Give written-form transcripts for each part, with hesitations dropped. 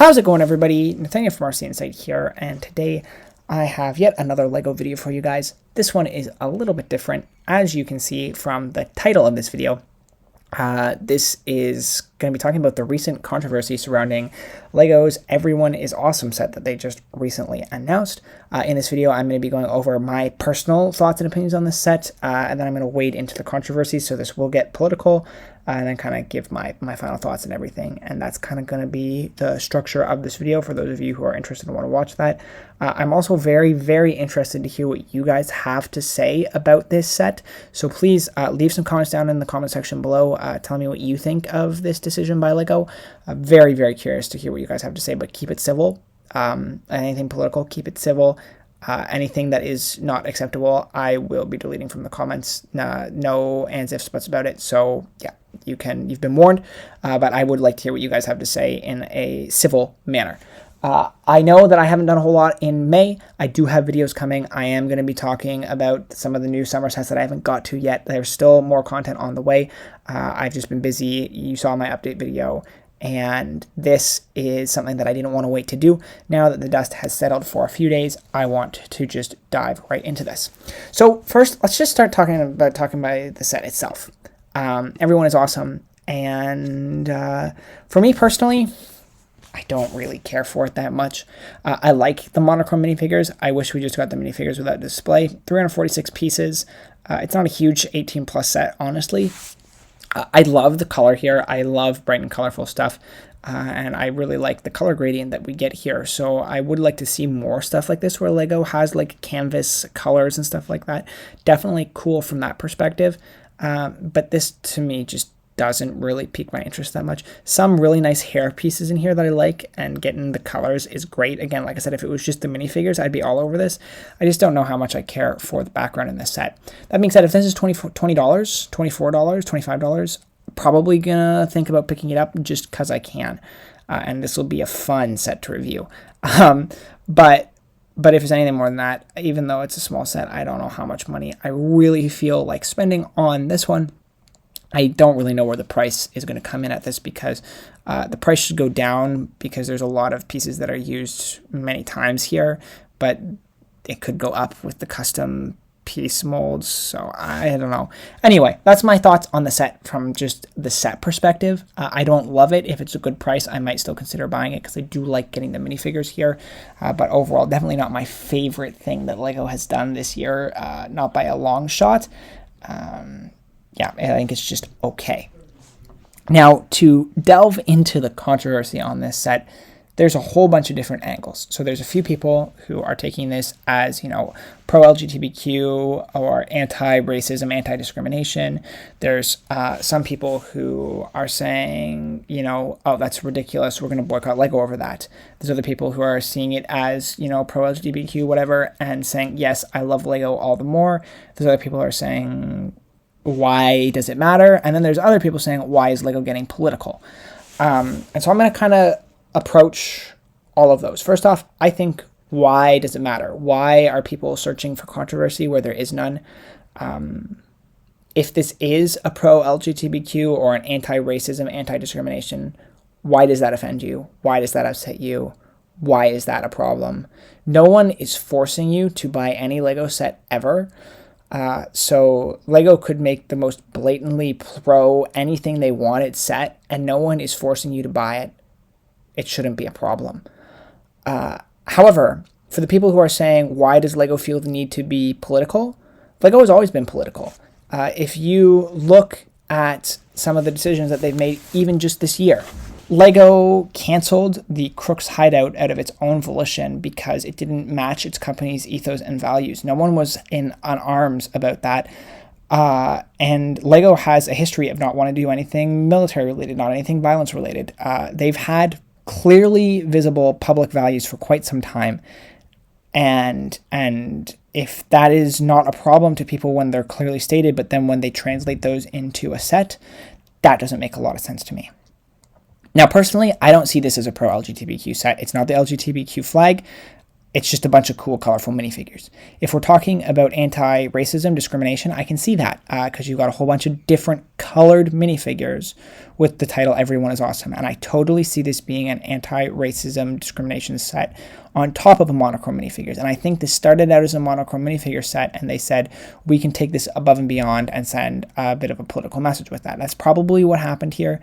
How's it going, everybody? Nathaniel from RCInsight here, and today I have yet another LEGO video for you guys. This one is a little bit different, as you can see from the title of this video. This is going to be talking about the recent controversy surrounding LEGO's Everyone is Awesome set that they just recently announced. In this video, I'm going to be going over my personal thoughts and opinions on this set, and then I'm going to wade into the controversy, so this will get political, and then kind of give my final thoughts and everything. And that's kind of going to be the structure of this video for those of you who are interested and want to watch that. I'm also very, very interested to hear what you guys have to say about this set. So please leave some comments down in the comment section below. Tell me what you think of this decision by LEGO. I'm very, very curious to hear what you guys have to say, but keep it civil. Anything political, keep it civil. Anything that is not acceptable, I will be deleting from the comments. No ands, ifs, buts about it. So yeah, you've been warned, but I would like to hear what you guys have to say in a civil manner. I know that I haven't done a whole lot in May. I do have videos coming. I am going to be talking about some of the new summer sets that I haven't got to yet. There's still more content on the way. I've just been busy. You saw my update video. And this is something that I didn't want to wait to do. Now that the dust has settled for a few days, I want to just dive right into this. So first, let's just start talking about the set itself. Everyone is awesome. And for me personally, I don't really care for it that much. I like the monochrome minifigures. I wish we just got the minifigures without display. 346 pieces. It's not a huge 18 plus set, honestly. I love the color here. I love bright and colorful stuff, and I really like the color gradient that we get here. So I would like to see more stuff like this where LEGO has like canvas colors and stuff like that. Definitely cool from that perspective, but this to me just doesn't really pique my interest that much. Some really nice hair pieces in here that I like, and getting the colors is great. Again, like I said, if it was just the minifigures, I'd be all over this. I just don't know how much I care for the background in this set. That being said, if this is $20, $24, $25, probably gonna think about picking it up just because I can. And this will be a fun set to review. But if it's anything more than that, even though it's a small set, I don't know how much money I really feel like spending on this one. I don't really know where the price is going to come in at this, because the price should go down because there's a lot of pieces that are used many times here, but it could go up with the custom piece molds, so I don't know. Anyway, that's my thoughts on the set from just the set perspective. I don't love it. If it's a good price, I might still consider buying it because I do like getting the minifigures here, but overall, definitely not my favorite thing that LEGO has done this year, not by a long shot. Yeah, I think it's just okay. Now, to delve into the controversy on this set, there's a whole bunch of different angles. So there's a few people who are taking this as, pro-LGBTQ or anti-racism, anti-discrimination. There's some people who are saying, oh, that's ridiculous, we're going to boycott LEGO over that. There's other people who are seeing it as, pro-LGBTQ, whatever, and saying, yes, I love LEGO all the more. There's other people who are saying, why does it matter? And then there's other people saying, why is LEGO getting political? And so I'm going to kind of approach all of those. First off, I think, why does it matter? Why are people searching for controversy where there is none? If this is a pro-LGBTQ or an anti-racism, anti-discrimination, why does that offend you? Why does that upset you? Why is that a problem? No one is forcing you to buy any LEGO set ever. So LEGO could make the most blatantly pro anything they wanted set, and no one is forcing you to buy it. It shouldn't be a problem. However, for the people who are saying, why does LEGO feel the need to be political? LEGO has always been political. If you look at some of the decisions that they've made, even just this year, LEGO canceled the Crooks Hideout out of its own volition because it didn't match its company's ethos and values. No one was on arms about that. And LEGO has a history of not wanting to do anything military related, not anything violence related. They've had clearly visible public values for quite some time. And if that is not a problem to people when they're clearly stated, but then when they translate those into a set, that doesn't make a lot of sense to me. Now, personally, I don't see this as a pro-LGBTQ set. It's not the LGBTQ flag. it's just a bunch of cool, colorful minifigures. If we're talking about anti-racism, discrimination, I can see that because you've got a whole bunch of different colored minifigures with the title "Everyone is Awesome," and I totally see this being an anti-racism, discrimination set on top of a monochrome minifigures. And I think this started out as a monochrome minifigure set, and they said we can take this above and beyond and send a bit of a political message with that. That's probably what happened here.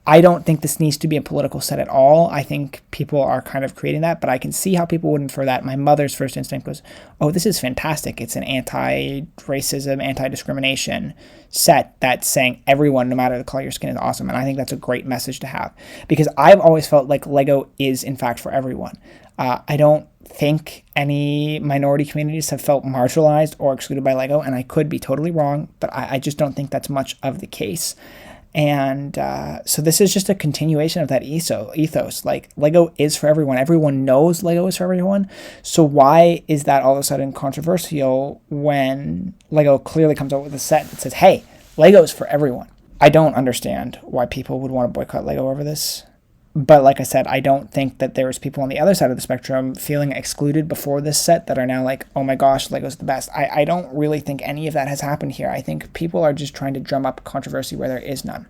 I don't think this needs to be a political set at all. I think people are kind of creating that, but I can see how people would infer that. My mother's first instinct was, oh, this is fantastic. It's an anti-racism, anti-discrimination set that's saying everyone, no matter the color of your skin, is awesome. And I think that's a great message to have, because I've always felt like Lego is, in fact, for everyone. I don't think any minority communities have felt marginalized or excluded by Lego, and I could be totally wrong, but I just don't think that's much of the case. And so this is just a continuation of that ethos. Like, Lego is for everyone. Everyone knows Lego is for everyone. So why is that all of a sudden controversial when Lego clearly comes out with a set that says, hey, Lego is for everyone? I don't understand why people would want to boycott Lego over this. But like I said, I don't think that there's people on the other side of the spectrum feeling excluded before this set that are now like, oh my gosh, Lego's the best. I don't really think any of that has happened here. I think people are just trying to drum up controversy where there is none.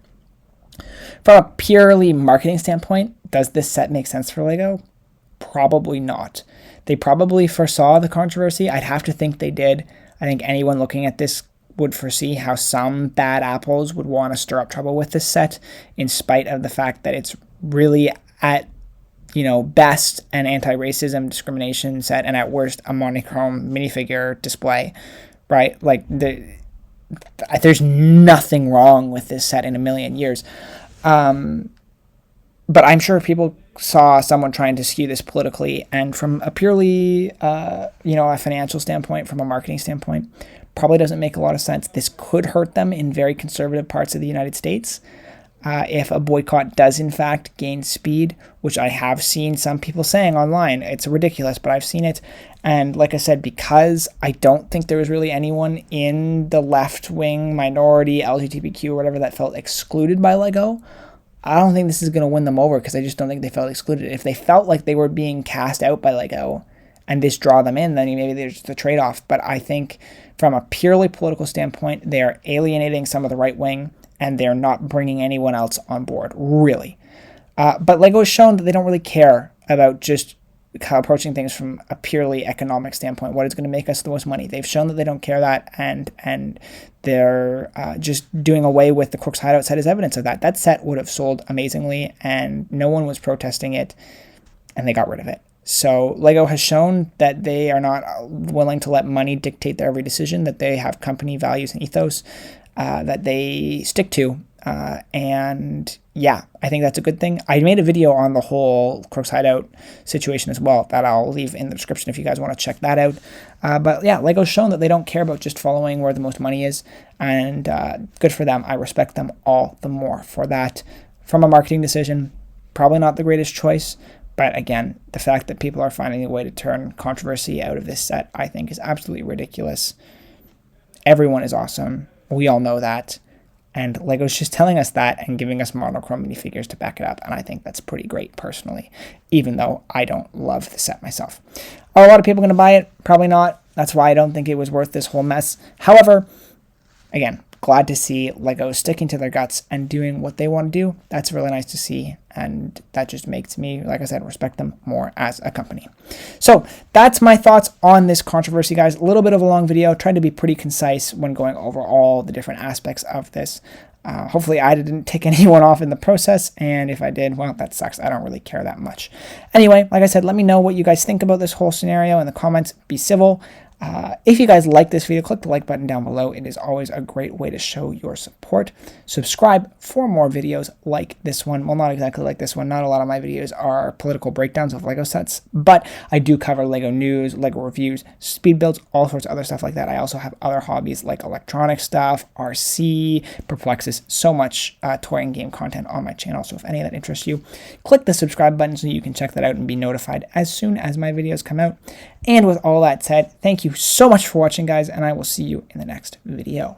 From a purely marketing standpoint, does this set make sense for Lego? Probably not. They probably foresaw the controversy. I'd have to think they did. I think anyone looking at this would foresee how some bad apples would want to stir up trouble with this set, in spite of the fact that it's really at, best an anti-racism discrimination set, and at worst a monochrome minifigure display, right? Like, there's nothing wrong with this set in a million years. But I'm sure people saw someone trying to skew this politically, and from a purely, a financial standpoint, from a marketing standpoint, probably doesn't make a lot of sense. This could hurt them in very conservative parts of the United States. If a boycott does in fact gain speed, which I have seen some people saying online, it's ridiculous, but I've seen it. And like I said, because I don't think there was really anyone in the left-wing minority, LGBTQ or whatever, that felt excluded by Lego, I don't think this is going to win them over, because I just don't think they felt excluded. If they felt like they were being cast out by Lego and this draw them in, then maybe there's the trade-off. But I think from a purely political standpoint, they are alienating some of the right wing, and they're not bringing anyone else on board, really. But Lego has shown that they don't really care about just approaching things from a purely economic standpoint, what is going to make us the most money. They've shown that they don't care that, and they're just doing away with the Crooks Hideout set as evidence of that. That set would have sold amazingly, and no one was protesting it, and they got rid of it. So Lego has shown that they are not willing to let money dictate their every decision, that they have company values and ethos that they stick to. And yeah, I think that's a good thing. I made a video on the whole Crooks Hideout situation as well that I'll leave in the description if you guys want to check that out. But yeah, Lego's shown that they don't care about just following where the most money is, and good for them. I respect them all the more for that. From a marketing decision, probably not the greatest choice, but again, the fact that people are finding a way to turn controversy out of this set, I think, is absolutely ridiculous. Everyone is awesome. We all know that. And Lego's just telling us that and giving us monochrome minifigures to back it up. And I think that's pretty great, personally, even though I don't love the set myself. Are a lot of people going to buy it? Probably not. That's why I don't think it was worth this whole mess. However, again, glad to see Lego sticking to their guts and doing what they want to do. That's really nice to see. And that just makes me, like I said, respect them more as a company. So that's my thoughts on this controversy, guys. A little bit of a long video. Tried to be pretty concise when going over all the different aspects of this. Hopefully I didn't tick anyone off in the process. And if I did, well, that sucks. I don't really care that much. Anyway, like I said, let me know what you guys think about this whole scenario in the comments. Be civil. If you guys like this video, click the like button down below. It is always a great way to show your support. Subscribe for more videos like this one. Well, not exactly like this one. Not a lot of my videos are political breakdowns of Lego sets, but I do cover Lego news, Lego reviews, speed builds, all sorts of other stuff like that. I also have other hobbies like electronic stuff, RC, Perplexes, so much toy and game content on my channel. So if any of that interests you, click the subscribe button so you can check that out and be notified as soon as my videos come out. And with all that said, thank you so much for watching, guys, and I will see you in the next video.